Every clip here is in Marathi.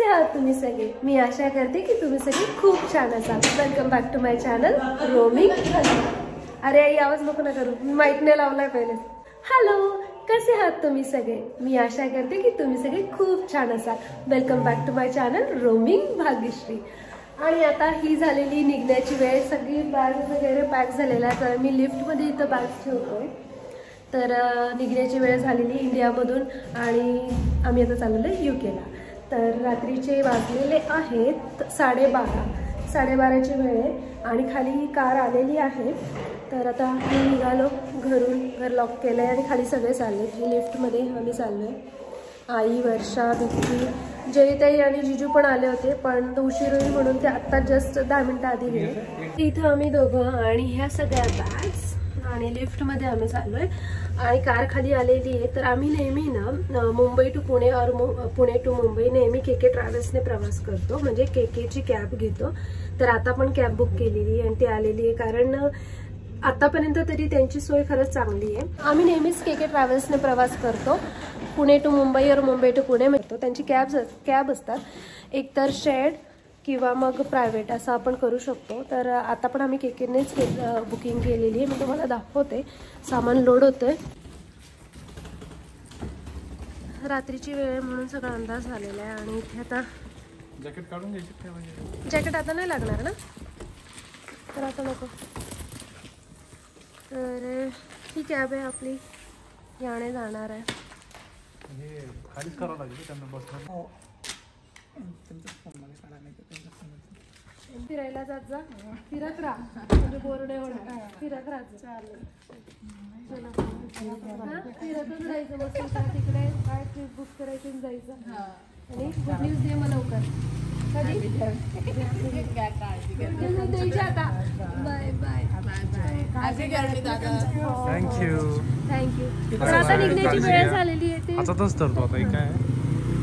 आहात तुम्ही सगळे? मी आशा करते की तुम्ही सगळे खूप छान असाल. Welcome back to my channel roaming. अरे आई आवाज नको ना करू, मी माईक नाही लावलाय पहिले. हॅलो, कसे आहात तुम्ही सगळे? मी आशा करते की तुम्ही सगळे खूप छान असाल. Welcome back to my channel roaming Bhagyashree. आणि आता ही झालेली निघण्याची वेळ, सगळी बॅग वगैरे पॅक झालेला आहे. तर मी लिफ्टमध्ये इथं बॅग ठेवतोय. तर निघण्याची वेळ झालेली इंडियामधून आणि आम्ही आता चाललेलो आहे UKला. तर रात्रीचे वाजलेले आहेत 12:30ची वेळ आहे आणि खाली कार आलेली आहे. तर आता मी निघालो घरून, घर लॉक केलं आहे आणि खाली सगळे चालले. लिफ्टमध्ये आम्ही चाललो आहे. आई, वर्षा, विक्की, जयताई आणि जिजू पण आले होते, पण उशीर होईल म्हणून ते आत्ता जस्ट 10 मिनिटं आधी गेले. इथं आम्ही दोघं आणि ह्या सगळ्या बॅग्स आणि लिफ्टमध्ये आम्ही चाललोय आणि कार खाली आलेली आहे. तर आम्ही नेहमी ना मुंबई टू पुणे और पुणे टू मुंबई नेहमी KK ट्रॅव्हल्सने प्रवास करतो, म्हणजे KKची कॅब घेतो. तर आता पण कॅब बुक केलेली आणि ती आलेली आहे, कारण आतापर्यंत तरी त्यांची सोय खरंच चांगली आहे. आम्ही नेहमीच KK ट्रॅव्हल्सने प्रवास करतो, पुणे टू मुंबई और मुंबई टू पुणे मिळतो. त्यांची कॅब असतात, एकतर शेअर्ड किंवा मग प्रायव्हेट असं आपण करू शकतो. तर आता पण आम्ही KKनेच बुकिंग केलेली आहे. मी तुम्हाला दाखवते. सामान लोड होतंय. रात्रीची वेळ म्हणून सगळा अंदाज झालेला आहे आणि इथे आता जॅकेट काढून घ्यायचे. जॅकेट आता नाही लागणार ना, तर आता नको. तर ही कॅब आहे आपली, याने जाणार आहे. खालीच करावं लागेल त्यांना बसणार. फिरायला जात जा, फिरत राहा, म्हणजे बोर्ड फिरत राहा. चालेल, फिरतच राहायचं. मग तिकडे काय ट्रिप बुक करायची आणि जायचं. आणि गुड न्यूज दे मला लवकर. कधी द्यायची आता. Bye bye. थँक्यू. तर आता निघण्याची वेळ झालेली आहे. ते आताच ठरतो आता काय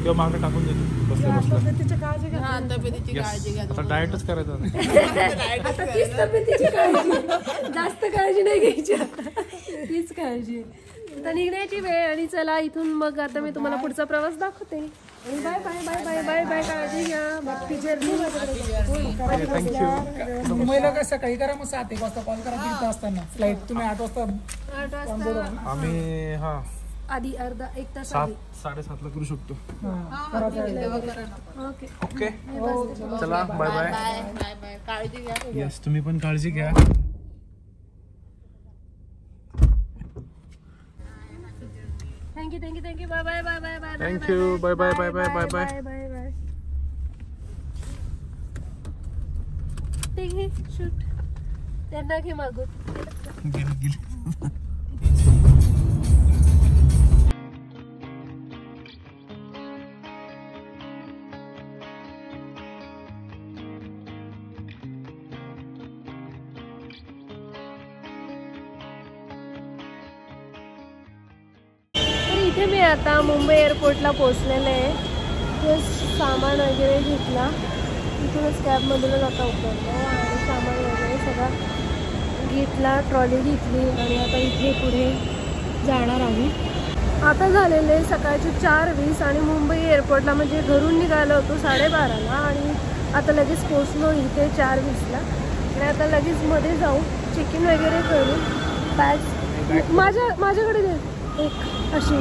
किंवा मागं टाकून देतो. तब्येतीची काळजी घ्या. तब्येतीची काळजी घ्या. आता डाएटच करायचं. आता तीच तब्येतीची काळजी, जास्त काळजी नाही घ्यायची, आता तीच काळजी. आता निघण्याची वेळ आणि चला इथून मग आता मी तुम्हाला पुढचा प्रवास दाखवते. Bye bye bye bye bye bye. काळजी घ्या. बाकी जर्नी मुंबईला काय सकाळी करा, मग 7-1 वाजता कॉल करा. 3 असताना फ्लाईट तुम्ही 8 वाजता आम्ही हा आधी अर्धा 1 तास 7-7:30 करू शकतो. ओके ओके, चला बाय बाय. Bye bye. काळजी घ्या. यस, तुम्ही पण काळजी घ्या. Thank you thank you thank you. Bye bye bye bye bye. Thank you. Bye bye bye bye bye bye bye bye. ठीक आहे, शूट त्यांना घे मागून. गेली. इथे मी आता मुंबई एअरपोर्टला पोहोचलेले आहे. जस्ट सामान वगैरे घेतला, इथूनच कॅबमधूनच आता उतरलो आणि सामान वगैरे सगळा घेतला, ट्रॉली घेतली आणि आता इथे पुढे जाणार आम्ही. आता झालेले सकाळचे 4:20 आणि मुंबई एअरपोर्टला म्हणजे घरून निघालो होतो 12:30ला आणि आता लगेच पोचलो इथे 4:20ला. आणि आता लगेच मध्ये जाऊ, चेक इन वगैरे करू. बॅग्स माझ्याकडे दे एक अशी.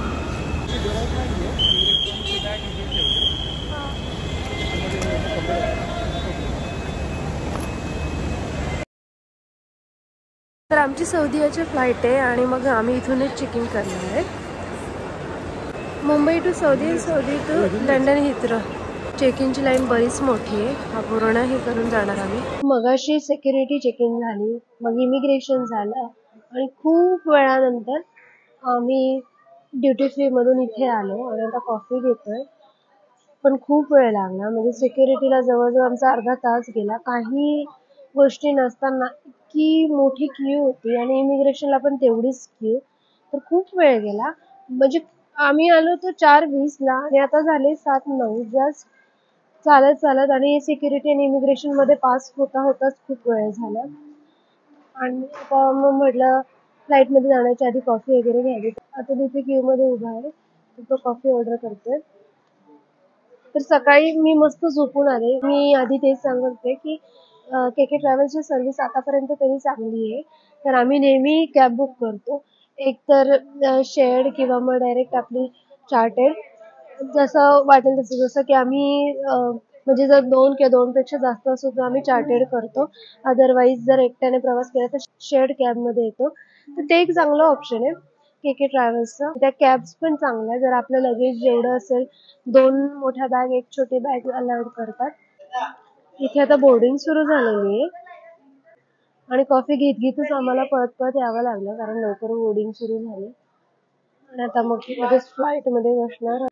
तर आमची सौदीची फ्लाईट आहे आणि मग आम्ही इथूनच चेक इन करणार आहे. Mumbai to Saudi, Saudi to London Heathrow. Check इनची लाईन बरीच मोठी आहे. हा पूर्ण हे करून जाणार आम्ही. मगाशी सिक्युरिटी चेक इन झाली, मग इमिग्रेशन झालं आणि खूप वेळानंतर आम्ही ड्युटी फ्री मधून इथे आलो आणि आता कॉफी घेतोय. पण खूप वेळ लागला, म्हणजे सिक्युरिटीला जवळजवळ आमचा अर्धा तास गेला. काही गोष्टी नसताना इतकी मोठी क्यू होती आणि इमिग्रेशनला पण तेवढीच क्यू. तर खूप वेळ गेला. म्हणजे आम्ही आलो तो 4:20ला आणि आता झाले 7:09. जस्ट चालत चालत आणि सिक्युरिटी आणि इमिग्रेशन मध्ये पास होताच खूप वेळ झाला. आणि मग म्हटलं फ्लाईटमध्ये जाण्याच्या आधी कॉफी वगैरे घ्यावी. आता तिथे क्यू मध्ये उभा आहे, तो कॉफी ऑर्डर करतोय. तर सकाळी मी मस्त झोपून आले. मी आधी तेच सांगत होते की KK ट्रॅव्हल्सची सर्व्हिस आतापर्यंत तरी चांगली आहे. तर आम्ही नेहमी कॅब बुक करतो. एक तर शेअर्ड किंवा मग डायरेक्ट आपली चार्टेड, जसं वाटेल तसं. जसं की आम्ही म्हणजे जर 2 किंवा 2 पेक्षा जास्त असू तर आम्ही चार्टेड करतो. अदरवाईज जर एकट्याने प्रवास केला तर शेअर्ड कॅबमध्ये येतो. तर ते एक चांगलं ऑप्शन आहे KK ट्रॅव्हल्सचं. त्या कॅब्स पण चांगल्या, जर आपलं लगेज जेवढं असेल 2 मोठ्या बॅग 1 छोटी बॅग अलाउड करतात. इथे आता बोर्डिंग सुरू झालेली आहे आणि कॉफी घेत घेतच आम्हाला पळत पळत यावं लागलं कारण लवकर बोर्डिंग सुरू झाली. आणि आता मग लगेच फ्लाईटमध्ये बसणार.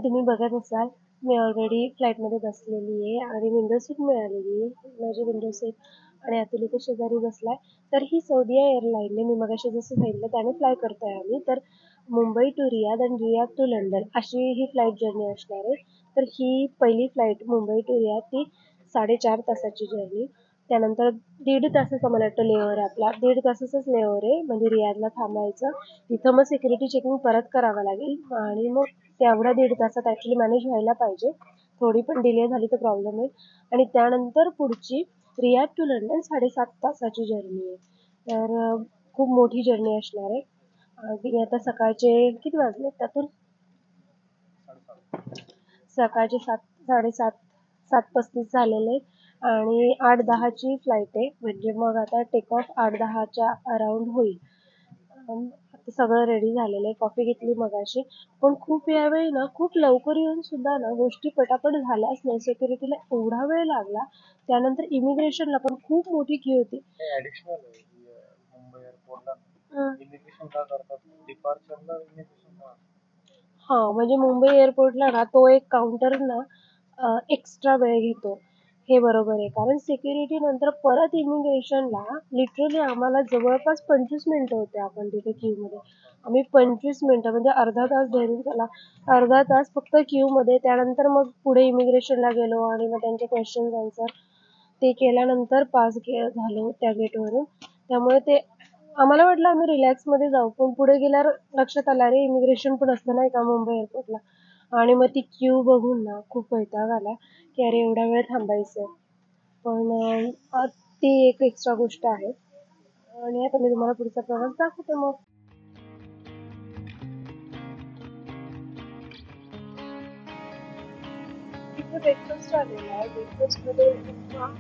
तुम्ही बघत असाल मी ऑलरेडी फ्लाईटमध्ये बसलेली आहे आणि विंडो सीट मिळालेली आहे. माझी विंडो सीट आणि अतुल इथे शेजारी बसलाय. तर ही सौदी एअरलाईनने, मी मगाशी जसं सांगितलं त्याने फ्लाय करतोय आम्ही. तर मुंबई टू रियाद आणि रियाद टू लंडन अशी ही फ्लाईट जर्नी असणार आहे. तर ही पहिली फ्लाईट मुंबई टू रियाद ती 4.5 तासाची जर्नी. त्यानंतर 1.5 तासाचा मला वाटतं लेओव्हर आहे आपला. 1.5 तासाचाच लेओव्हर आहे, म्हणजे रियादला थांबायचं. तिथं मग सिक्युरिटी चेकिंग परत करावं लागेल आणि मग तेवढ्या 1.5 तासात ॲक्च्युली मॅनेज व्हायला पाहिजे. थोडी पण डिले झाली तर प्रॉब्लेम होईल. आणि त्यानंतर पुढची रियाद टू लंडन 7.5 तासाची जर्नी आहे. तर खूप मोठी जर्नी असणार आहे. आणि आता सकाळचे किती वाजले त्यातून? सकाळचे 7:30 7:35 झालेले आणि 8:10ची फ्लाईट आहे. म्हणजे मग आता टेक ऑफ 8:10च्या अराउंड होईल. आता सगळं रेडी झालेलं आहे. कॉफी घेतली मगाशी. पण खूप यावेळी ना खूप लवकर येऊन सुद्धा ना गोष्टी पटापट झाल्याच नाही. सिक्युरिटीला एवढा वेळ लागला. त्यानंतर इमिग्रेशनला पण खूप मोठी क्यू होती. ऍडिशनल आहे मुंबई एअरपोर्टला इमिग्रेशन का करतात, डिपार्चरला इमिग्रेशन का? हां, म्हणजे मुंबई एअरपोर्टला ना तो एक काउंटर ना एक्स्ट्रा वेळ घेतो. हे बरोबर आहे. कारण सिक्युरिटी नंतर परत इमिग्रेशनला लिटरली आम्हाला जवळपास 25 मिनिटं होते आपण तिथे क्यूमध्ये. आम्ही 25 मिनिटं म्हणजे अर्धा तास धरून चला, अर्धा तास फक्त क्यूमध्ये. त्यानंतर मग पुढे इमिग्रेशनला गेलो आणि मग त्यांचे क्वेश्चन्स आन्सर ते केल्यानंतर पास झालो त्या गेटवरून. त्यामुळे ते आम्हाला वाटलं आम्ही रिलॅक्समध्ये जाऊ, पण पुढे गेल्यावर लक्षात आलं अरे इमिग्रेशन पण असतं नाही का मुंबई एअरपोर्टला. आणि मग ती क्यू बघून ना खूप वैताग आला की अरे एवढा वेळ थांबायचं. पण ती एक एक्स्ट्रा गोष्ट आहे. आणि आता मी तुम्हाला पुढचा प्रवास दाखवते मग. इथे ब्रेकफास्ट आलेला आहे. ब्रेकफास्टमध्ये उपमा,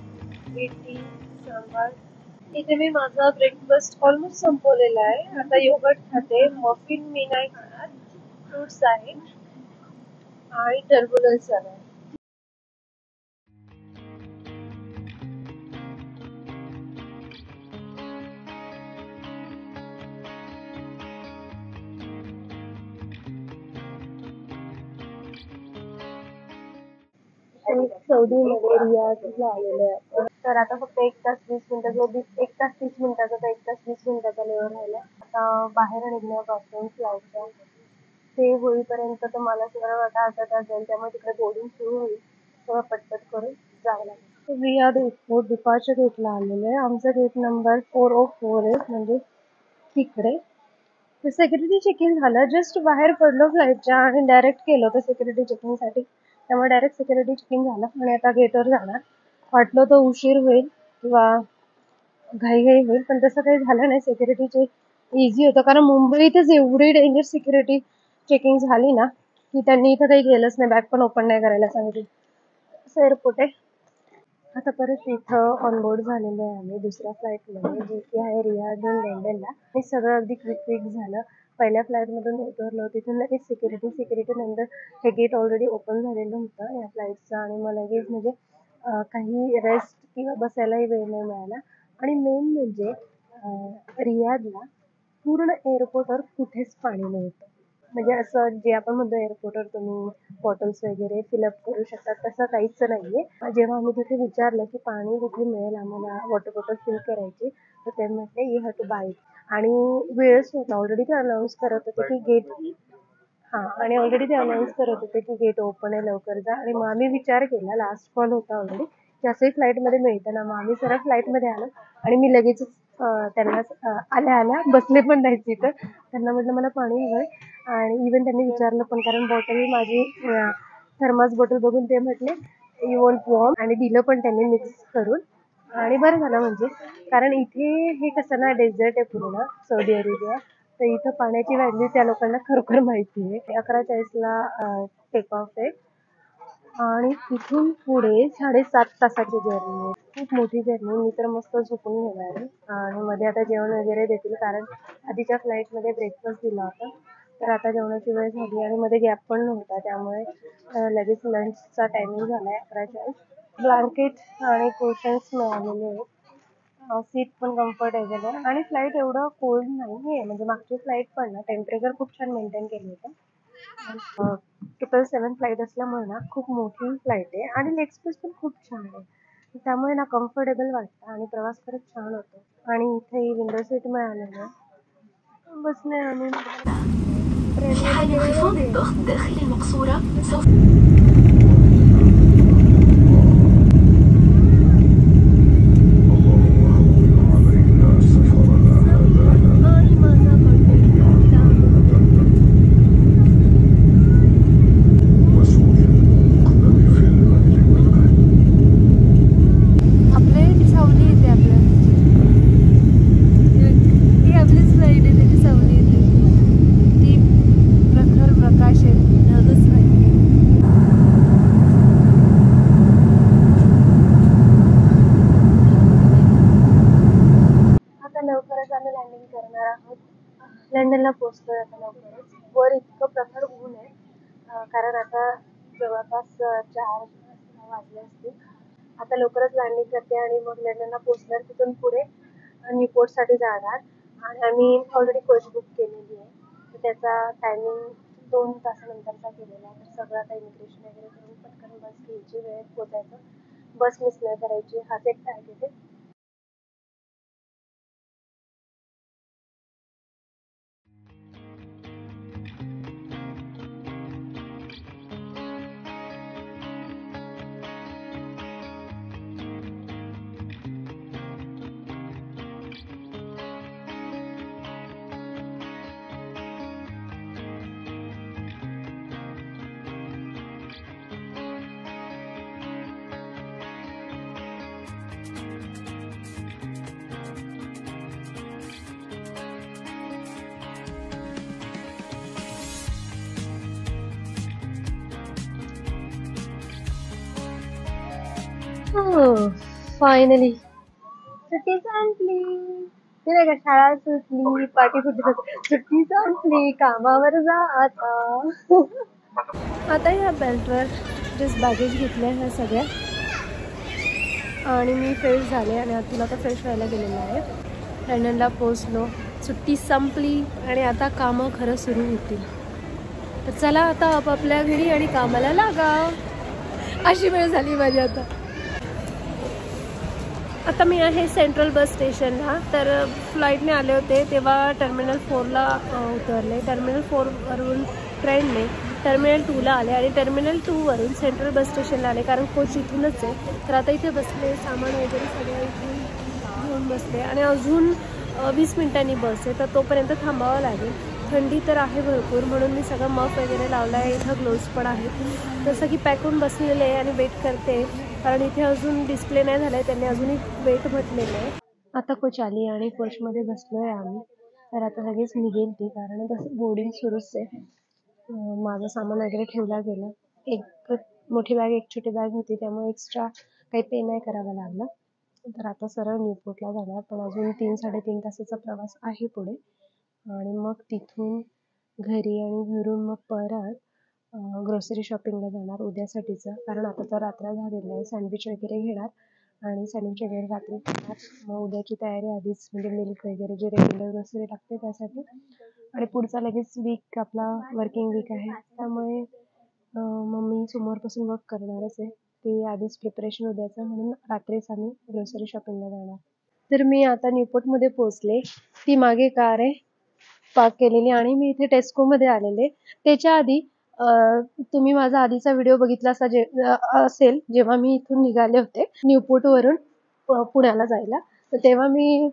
इडली, सांबार. इथे मी माझा ब्रेकफास्ट ऑलमोस्ट संपवलेला आहे. आता योगर्ट खाते. मफिन मी नाही खाणार. फ्रुट्स आहेत आणि टर्बुलन्स आहे. सौदीमध्ये रियादला आलेलो आहे आपण. तर आता फक्त 1 तास 20 मिनिटाचा 1 तास 30 मिनिटाचा तर 1 तास 20 मिनिटाचा लेवर राहिला. आता बाहेर निघण्यापासून फ्लाईटच्या ते होईपर्यंत तर मला सुद्धा आता अर्धा तास जाईल. त्यामुळे तिकडे बोर्डिंग सुरू होईल. सगळं पटपट करून जावं लागेल. रियाद एअरपोर्ट डिपार्चर गेटला आलेलो आहे. आमचा गेट नंबर 404 आहे, म्हणजे तिकडे. सिक्युरिटी चेकिंग झालं. जस्ट बाहेर पडलो फ्लाईटच्या आणि डायरेक्ट केलं होतं सिक्युरिटी चेकिंगसाठी. त्यामुळे डायरेक्ट सिक्युरिटी चेकिंग झालं आणि आता गेटवर जाणार. वाटलं तर उशीर होईल किंवा घाईघाई होईल, पण तसं काही झालं नाही. सिक्युरिटी चेक इझी होतं कारण मुंबईतच एवढी डेंजर सिक्युरिटी चेकिंग झाली ना की त्यांनी इथं काही केलंच नाही. बॅग पण ओपन नाही करायला सांगितलं. असं एअरपोर्ट आहे. आता परत इथं ऑनबोर्ड झालेलो आहे आम्ही दुसऱ्या फ्लाईटमध्ये, जी की आहे रियादहून लंडनला. हे सगळं अगदी क्विक झालं. पहिल्या फ्लाईटमधून उतरलो, तिथून लगेच सिक्युरिटी नंतर हे गेट ऑलरेडी ओपन झालेलं होतं या फ्लाईटचं. आणि मग लगेच म्हणजे काही रेस्ट किंवा बसायलाही वेळ नाही मिळाला. आणि मेन म्हणजे रियादला पूर्ण एअरपोर्टवर कुठेच पाणी नव्हतं. म्हणजे असं जे आपण म्हणतो एअरपोर्टवर तुम्ही बॉटल्स वगैरे फिलअप करू शकता, तसं काहीच नाहीये. जेव्हा आम्ही तिथे विचारलं की पाणी कुठे मिळेल आम्हाला वॉटर बॉटल फिल करायची, तर ते म्हटले you have to buy it. आणि वेळच नव्हता. ऑलरेडी ते अनाऊन्स करत होते की गेट आणि ऑलरेडी ते अनाऊन्स करत होते की गेट ओपन आहे, लवकर जा. आणि मग आम्ही विचार केला, लास्ट कॉल होता ऑलरेडी, जास्तही फ्लाईटमध्ये मिळतं ना, मग आम्ही सरळ फ्लाईटमध्ये आलो आणि मी लगेच त्यांना आल्या आल्या बसले पण नाही तिथं. त्यांना म्हटलं मला पाणी हवंय आणि इवन त्यांनी विचारलं पण, कारण बॉटल माझी थर्मास बॉटल बघून ते म्हटले यू वॉन्ट वॉर्म, आणि दिलं पण त्यांनी मिक्स करून. आणि बरं झालं म्हणजे, कारण इथे हे कसं ना डेझर्ट आहे पूर्ण सौदी अरेबिया, तर इथं पाण्याची व्हॅल्यू त्या लोकांना खरोखर माहिती आहे. 11:40ला टेक ऑफ आहे आणि तिथून पुढे 7.5 तासाची जर्नी आहे. खूप मोठी जर्नी. मी तर मस्त झोपून घेणार आहे आणि मध्ये आता जेवण वगैरे देतील, कारण आधीच्या फ्लाईटमध्ये ब्रेकफास्ट दिला होता, तर आता जेवणाची वेळ झाली आणि मध्ये गॅप पण नव्हता, त्यामुळे लगेच लंचचा टायमिंग झाला आहे 11:40. ब्लँकेट आणि कुशन्स मिळालेले आहेत. सीट पण कम्फर्टेबल आहे आणि फ्लाईट एवढं कोल्ड नाही आहे. म्हणजे मागची फ्लाईट पण ना टेम्परेचर खूप छान मेंटेन केलं होतं. 777 फ्लाईट असल्यामुळे ना खूप मोठी फ्लाईट आहे आणि लेग स्पेस पण खूप छान आहे, त्यामुळे ना कम्फर्टेबल वाटतं आणि प्रवास खरंच छान होतो. आणि इथे विंडो सीट मिळालेलं आहे, बसले आम्ही. लवकरच आम्ही लँडिंग करणार आहोत. लंडनला पोहोचतोय आता लवकरच. वर इतकं प्रखर ऊन आहे, कारण आता जवळपास 4 वाजले असतील. आता लवकरच लँडिंग करते आणि मग लंडनला पोहोचणार. तिथून पुढे न्यूपोर्टसाठी जाणार आणि आम्ही ऑलरेडी कोच बुक केलेली आहे, तर त्याचा टायमिंग 2 तासानंतरचा केलेला आहे. तर सगळं आता इमिग्रेशन वगैरे करून पटकन बस घ्यायची, वेळेत पोचायचं, बस मिस नाही करायची, हाच एक टार्गेट आहे. फायनली सुट्टी संपली. ते नाही का, शाळा सुटली, पाठी फुटली, सुट्टी संपली, कामावर जा आता. आता ह्या बेल्टवर जस्ट बॅगेज घेतल्या ह्या सगळ्या आणि मी फ्रेश झाले आणि तुला तर फ्रेश व्हायला गेलेलं आहे. लंडनला पोचलो, सुट्टी संपली आणि आता कामं खरं सुरू होतील. तर चला आता आपापल्या घरी आणि कामाला लागा, अशी वेळ झाली माझी आता. आता मी आहे सेंट्रल बस स्टेशनला. तर फ्लाईटने आले होते तेव्हा टर्मिनल 4ला उतरले. टर्मिनल 4वरून ट्रेनने टर्मिनल 2ला आले आणि टर्मिनल 2वरून सेंट्रल बस स्टेशनला आले, कारण कोच इथूनच आहे. तर आता इथे बसले, सामान वगैरे सगळं इथून घेऊन बसले आणि अजून 20 मिनिटांनी बस आहे, तर तोपर्यंत थांबावं लागेल. थंडी तर आहे भरपूर, म्हणून मी सगळं मफ वगैरे लावला आहे. इथं ग्लोव्ज पण आहेत, जसं की पॅक होऊन बसलेले आहे आणि वेट करते, कारण इथे अजून डिस्प्ले नाही झाला आहे, त्यांनी अजूनही वेट म्हटलेलं आहे. आता कोच आली आणि कोचमध्ये बसलो आहे आम्ही. तर आता लगेच निघेल ती, कारण तसं बोर्डिंग सुरूच आहे. माझं सामान वगैरे ठेवलं गेलं. एक मोठी बॅग, एक छोटी बॅग होती, त्यामुळे एक्स्ट्रा काही पे नाही करावं लागलं. तर आता सरळ न्यूपोर्टला जाणार, पण अजून 3-3.5 तासाचा प्रवास आहे पुढे आणि मग तिथून घरी आणि घरून मग परत ग्रोसरी शॉपिंगला जाणार उद्यासाठीचं, कारण आता तर रात्र झालेलं आहे. सँडविच वगैरे घेणार आणि सँडविच वगैरे रात्री खाणार. मग उद्याची तयारी आधीच, म्हणजे मिल्क वगैरे जे रेग्युलर ग्रोसरी लागते त्यासाठी. आणि पुढचा लगेच वीक आपला वर्किंग वीक आहे, त्यामुळे मम्मी सोमवारपासून वर्क करणारच आहे. ती आधीच प्रिपरेशन उद्याचं, म्हणून रात्रीच आम्ही ग्रोसरी शॉपिंगला जाणार. तर मी आता न्यूपोर्टमध्ये पोहोचले. ती मागे कार आहे पार्क केलेली आणि मी इथे टेस्कोमध्ये आलेले. त्याच्या आधी तुम्ही माझा आधीचा व्हिडिओ बघितला असेल जेव्हा मी इथून निघाले होते न्यूपोर्टवरून पुण्याला जायला. तर तेव्हा मी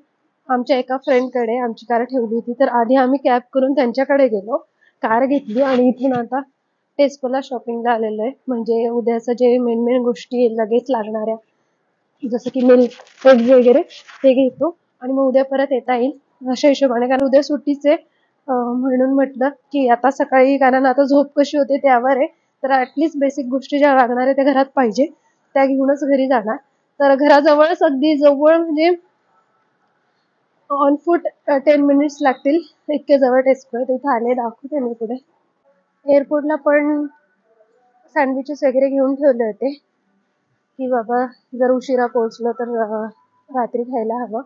आमच्या एका फ्रेंडकडे आमची कार ठेवली होती. तर आधी आम्ही कॅब करून त्यांच्याकडे गेलो, कार घेतली आणि इथून आता टेस्कोला शॉपिंगला आलेलो आहे. म्हणजे उद्याचं जे मेन गोष्टी लगेच लागणाऱ्या जसं की मिल्क एग्ज वगैरे ते घेतो आणि मग उद्या परत येता येईल अशा हिशोबाने, कारण उद्या सुट्टीचे म्हणून म्हटलं की आता सकाळी, कारण आता झोप कशी होते त्यावर आहे, तर ऍटलीस्ट बेसिक गोष्टी ज्या लागणार आहे त्या घरात पाहिजे, त्या घेऊनच घरी जाणार. तर घराजवळच अगदी जवळ म्हणजे ऑन फूट 10 मिनिट्स लागतील इतके जवळ टेस्को आहे. तिथे आले, दाखवते मी पुढे. एअरपोर्टला पण सँडविचेस वगैरे घेऊन ठेवले होते की बाबा जर उशिरा पोहोचलो तर रात्री खायला हवं.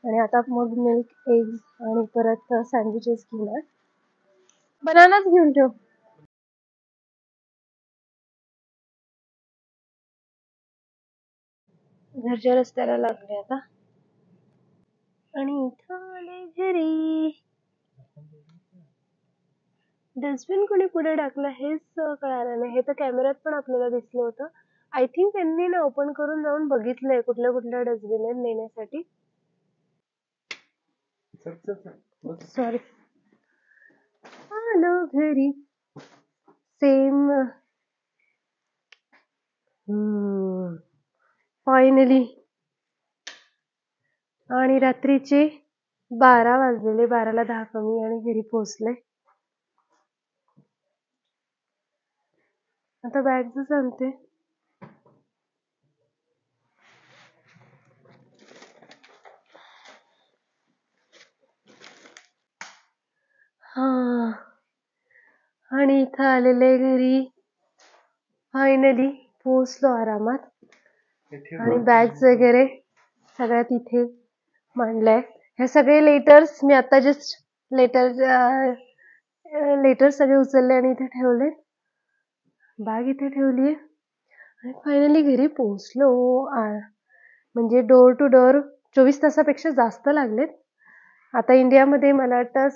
आणि आता मग मिल्क एग्ज आणि परत सँडविचेस घेणार. बनानाच घेऊन ठेव. घरच्या रस्त्याला लागले आता आणि इथं आले घरी. डस्टबिन कोणी पुढे टाकलं हेच कळालं नाही. हे तर कॅमेऱ्यात पण आपल्याला दिसलं होतं. आय थिंक त्यांनी ना ओपन करून जाऊन बघितलंय कुठल्या कुठल्या डस्टबिन आहेत नेण्यासाठी. सॉरी. आलो घरी. सेम. फायनली. आणि रात्रीचे 12 वाजलेले, 12ला 10 कमी आणि घरी पोहोचले. आता बॅगच आणते. हा, आणि इथं आलेले घरी. फायनली पोहोचलो आरामात. आणि बॅग्स वगैरे सगळ्या तिथे मांडलंय. हे सगळे लेटर्स मी आता जस्ट लेटर सगळे उचलले आणि इथे ठेवले. बॅग इथे ठेवली आणि फायनली घरी पोहोचलो. म्हणजे डोर टू डोर 24 तासापेक्षा जास्त लागलेत. आता इंडियामध्ये मला वाटतं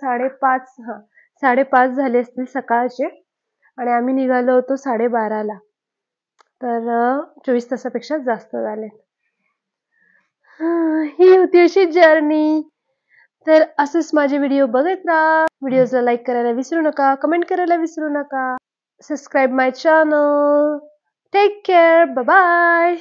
5:30 झाले असतील सकाळचे आणि आम्ही निघालो होतो 12:30ला. तर 24 तासापेक्षा जास्त झाले. ही होती अशी जर्नी. तर असेच माझे व्हिडिओ बघत राहा. व्हिडिओजला लाईक करायला विसरू नका, कमेंट करायला विसरू नका, subscribe my channel. Take care, bye bye.